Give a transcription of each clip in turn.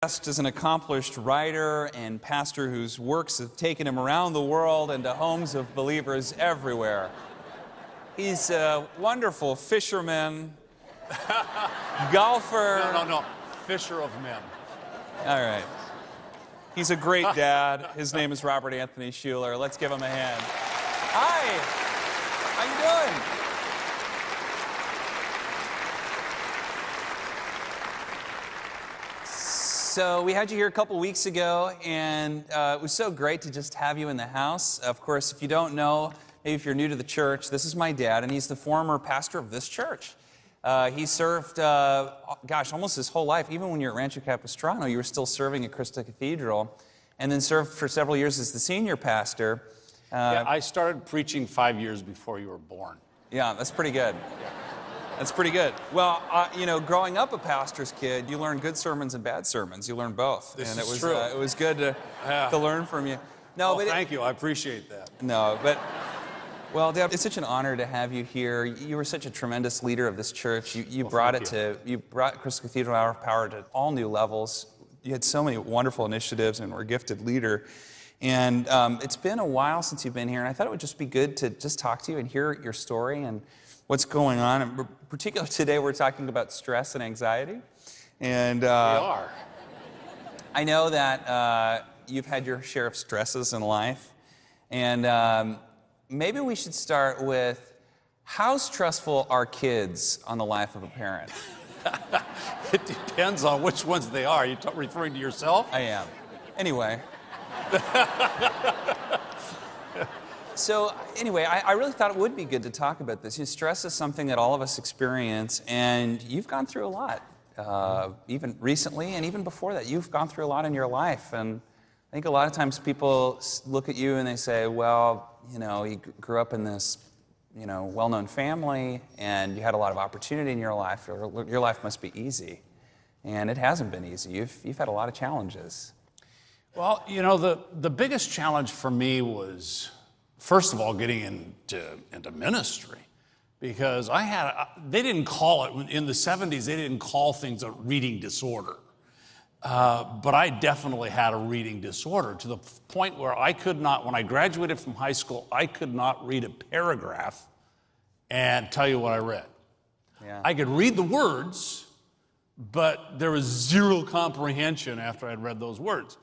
Guest is an accomplished writer and pastor whose works have taken him around the world and to homes of believers everywhere. He's a wonderful fisherman, golfer. No. Fisher of men. All right. He's a great dad. His name is Robert Anthony Schuler. Let's give him a hand. Hi. How you doing? So we had you here a couple weeks ago, and it was so great to just have you in the house. Of course, if you don't know, maybe if you're new to the church, this is my dad, and he's the former pastor of this church. He served, almost his whole life. Even when you were at Rancho Capistrano, you were still serving at Christa Cathedral, and then served for several years as the senior pastor. Yeah, I started preaching 5 years before you were born. Yeah, that's pretty good. That's pretty good. Well, growing up a pastor's kid, you learn good sermons and bad sermons. You learn both. This and is true. It was good to learn from you. Thank you. I appreciate that. Well, Deb, it's such an honor to have you here. You were such a tremendous leader of this church. You brought Christa Cathedral Hour of Power to all new levels. You had so many wonderful initiatives and were a gifted leader. And it's been a while since you've been here, and I thought it would just be good to just talk to you and hear your story and what's going on. And particularly today, we're talking about stress and anxiety. And we are. I know that you've had your share of stresses in life, and maybe we should start with, how stressful are kids on the life of a parent? It depends on which ones they are. Are you referring to yourself? I am. Anyway. So anyway, I really thought it would be good to talk about this. Stress is something that all of us experience, and you've gone through a lot. Even recently and even before that, you've gone through a lot in your life. And I think a lot of times people look at you and they say, well, you grew up in this, well-known family, and you had a lot of opportunity in your life. Your life must be easy. And it hasn't been easy. You've had a lot of challenges. Well, the biggest challenge for me was, first of all, getting into ministry, because they didn't call it, in the 70s, they didn't call things a reading disorder. But I definitely had a reading disorder, to the point where I could not, when I graduated from high school, I could not read a paragraph and tell you what I read. Yeah. I could read the words, but there was zero comprehension after I'd read those words.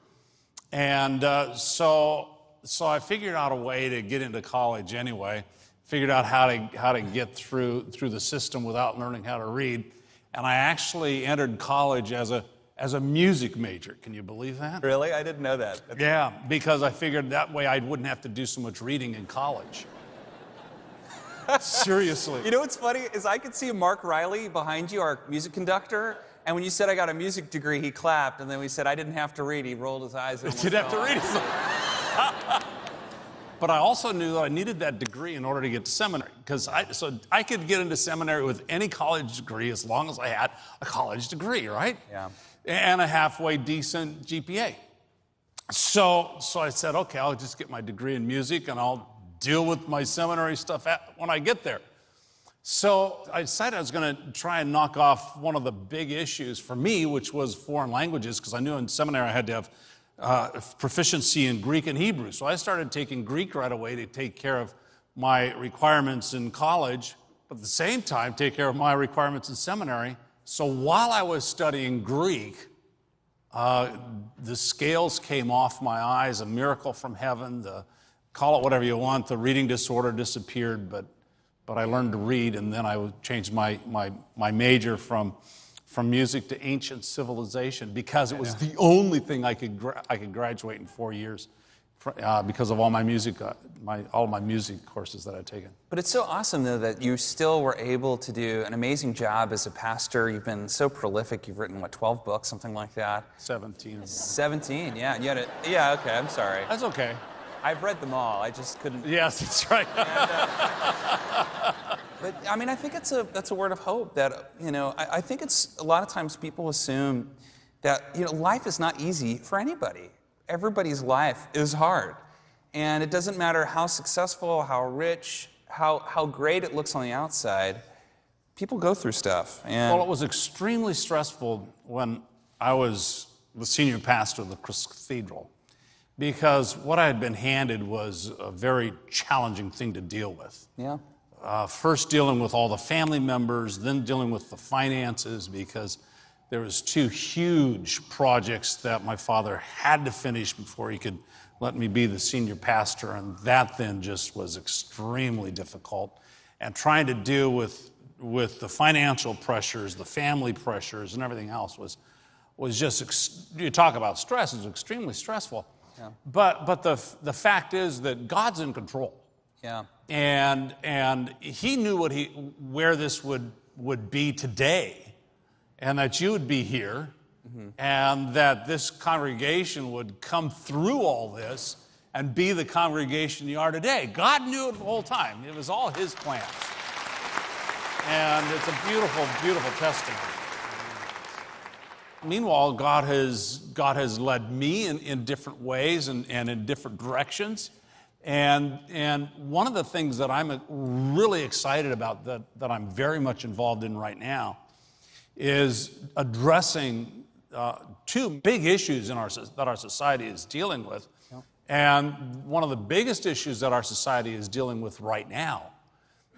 And so I figured out a way to get into college anyway, figured out how to get through the system without learning how to read. And I actually entered college as a music major. Can you believe that? Really? I didn't know that. Yeah, because I figured that way I wouldn't have to do so much reading in college. Seriously. You know what's funny is I could see Mark Riley behind you, our music conductor, and when you said I got a music degree, he clapped, and then we said I didn't have to read, he rolled his eyes. And didn't have to read. But I also knew that I needed that degree in order to get to seminary, because I could get into seminary with any college degree as long as I had a college degree, right? Yeah. And a halfway decent GPA. So I said, okay, I'll just get my degree in music and I'll deal with my seminary stuff when I get there. So I decided I was going to try and knock off one of the big issues for me, which was foreign languages, because I knew in seminary I had to have proficiency in Greek and Hebrew. So I started taking Greek right away to take care of my requirements in college, but at the same time take care of my requirements in seminary. So while I was studying Greek, the scales came off my eyes, a miracle from heaven, call it whatever you want, the reading disorder disappeared, but I learned to read, and then I changed my major from music to ancient civilization, because it was the only thing I could graduate in 4 years, because of all my music courses that I'd taken. But it's so awesome, though, that you still were able to do an amazing job as a pastor. You've been so prolific. You've written, 12 books, something like that? 17. 17, yeah. You had it. Yeah, okay, I'm sorry. That's okay. I've read them all. I just couldn't. Yes, that's right. But I think that's a word of hope. That I think it's a lot of times people assume that life is not easy for anybody. Everybody's life is hard, and it doesn't matter how successful, how rich, how great it looks on the outside. People go through stuff. And well, it was extremely stressful when I was the senior pastor of the cathedral, because what I had been handed was a very challenging thing to deal with. Yeah. First dealing with all the family members, then dealing with the finances, because there was 2 huge projects that my father had to finish before he could let me be the senior pastor, and that then just was extremely difficult. And trying to deal with the financial pressures, the family pressures, and everything else was just, you talk about stress, it was extremely stressful. Yeah. But the fact is that God's in control. Yeah. And he knew where this would be today, and that you would be here, and that this congregation would come through all this and be the congregation you are today. God knew it the whole time. It was all his plans. And it's a beautiful, beautiful testimony. Meanwhile, God has led me in different ways and in different directions. And one of the things that I'm really excited about, that I'm very much involved in right now, is addressing 2 big issues that our society is dealing with. Yep. And one of the biggest issues that our society is dealing with right now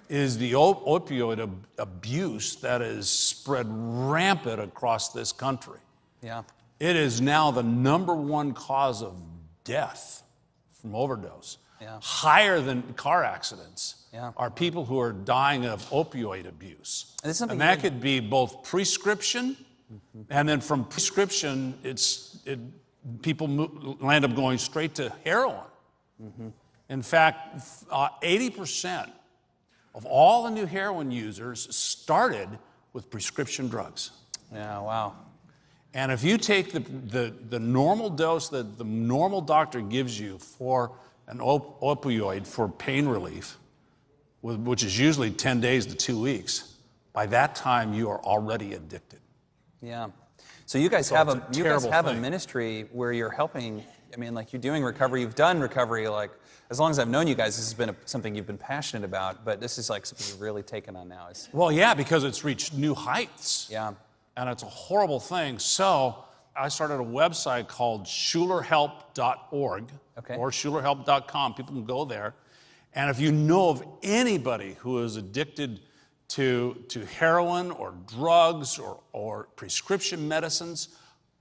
is the opioid abuse that is spread rampant across this country. Yeah. It is now the #1 cause of death from overdose. Yeah. Higher than car accidents. Yeah. Are people who are dying of opioid abuse. And that could be both prescription, and then from prescription, people land up going straight to heroin. In fact, 80% of all the new heroin users started with prescription drugs. Yeah, wow. And if you take the normal dose that the normal doctor gives you for an opioid for pain relief, which is usually 10 days to 2 weeks, by that time you are already addicted. Yeah. So you guys have a ministry where you're helping. I mean, like, you're doing recovery. You've done recovery, like, as long as I've known you guys, this has been something you've been passionate about, but this is like something you've really taken on now. Well, yeah, because it's reached new heights. Yeah. And it's a horrible thing. So I started a website called SchulerHelp.org, okay, or SchulerHelp.com. People can go there. And if you know of anybody who is addicted to heroin or drugs or prescription medicines,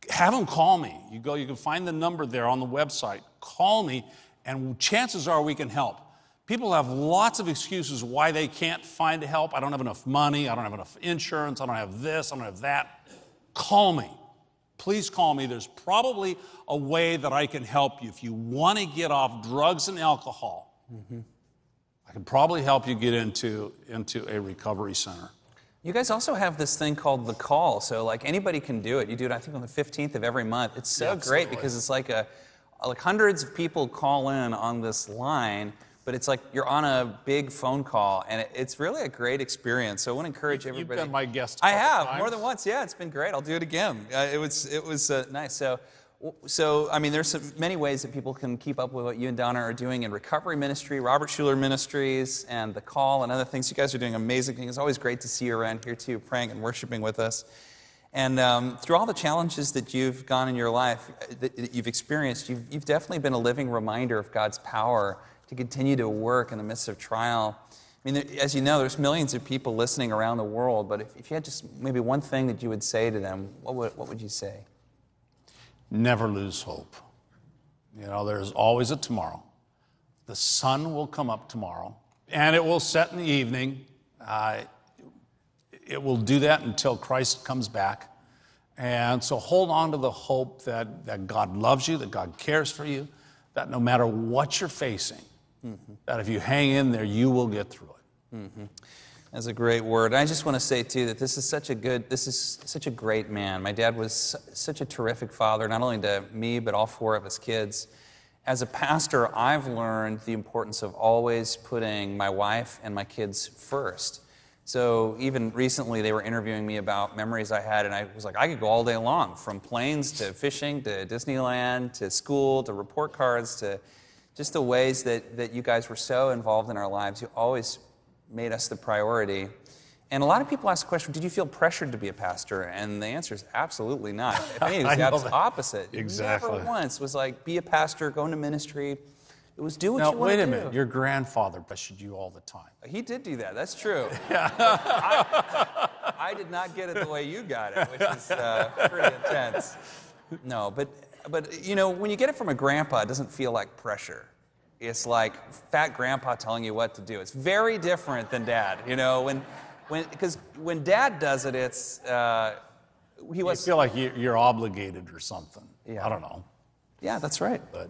have them call me. You can find the number there on the website. Call me, and chances are we can help. People have lots of excuses why they can't find help. I don't have enough money. I don't have enough insurance. I don't have this. I don't have that. Call me. Please call me. There's probably a way that I can help you. If you want to get off drugs and alcohol, I can probably help you get into a recovery center. You guys also have this thing called The Call. So, like, anybody can do it. You do it, I think, on the 15th of every month. It's so great because it's like hundreds of people call in on this line, but it's like you're on a big phone call, and it's really a great experience. So I want to encourage everybody. You've been my guest. I have times. more than once. Yeah, it's been great. I'll do it again. It was nice. So I mean, there's many ways that people can keep up with what you and Donna are doing in recovery ministry, Robert Schuler Ministries, and The Call, and other things. You guys are doing amazing things. It's always great to see you around here too, praying and worshiping with us. And through all the challenges that you've gone in your life, that you've experienced, you've definitely been a living reminder of God's power to continue to work in the midst of trial. I mean, as you know, there's millions of people listening around the world, but if you had just maybe one thing that you would say to them, what would you say? Never lose hope. You know, there's always a tomorrow. The sun will come up tomorrow, and it will set in the evening. It will do that until Christ comes back. And so hold on to the hope that God loves you, that God cares for you, that no matter what you're facing, that if you hang in there, you will get through it. That's a great word. I just want to say, too, that this is such a great man. My dad was such a terrific father, not only to me, but all 4 of his kids. As a pastor, I've learned the importance of always putting my wife and my kids first. So even recently, they were interviewing me about memories I had, and I was like, I could go all day long, from planes to fishing to Disneyland to school to report cards to just the ways that you guys were so involved in our lives. You always made us the priority. And a lot of people ask the question, did you feel pressured to be a pastor? And the answer is absolutely not. If anything, I it's know the that. opposite. Exactly. Never once was like, be a pastor, go into ministry. It was do what Now, you want to do. wait a minute. Your grandfather pressured you all the time. He did do that. That's true. I did not get it the way you got it, which is pretty intense. No, but you know, when you get it from a grandpa, it doesn't feel like pressure. It's like fat grandpa telling you what to do. It's very different than dad. You know, because when dad does it, it's he was. You feel like you're obligated or something. Yeah. I don't know. Yeah, that's right. But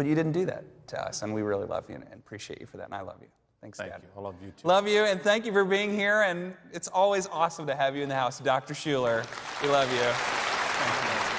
you didn't do that to us, and we really love you and appreciate you for that, and I love you. Thanks, thank Dad. you. I love you too. Love you, and thank you for being here, and it's always awesome to have you in the house. Dr. Schuler, we love you. Thank you.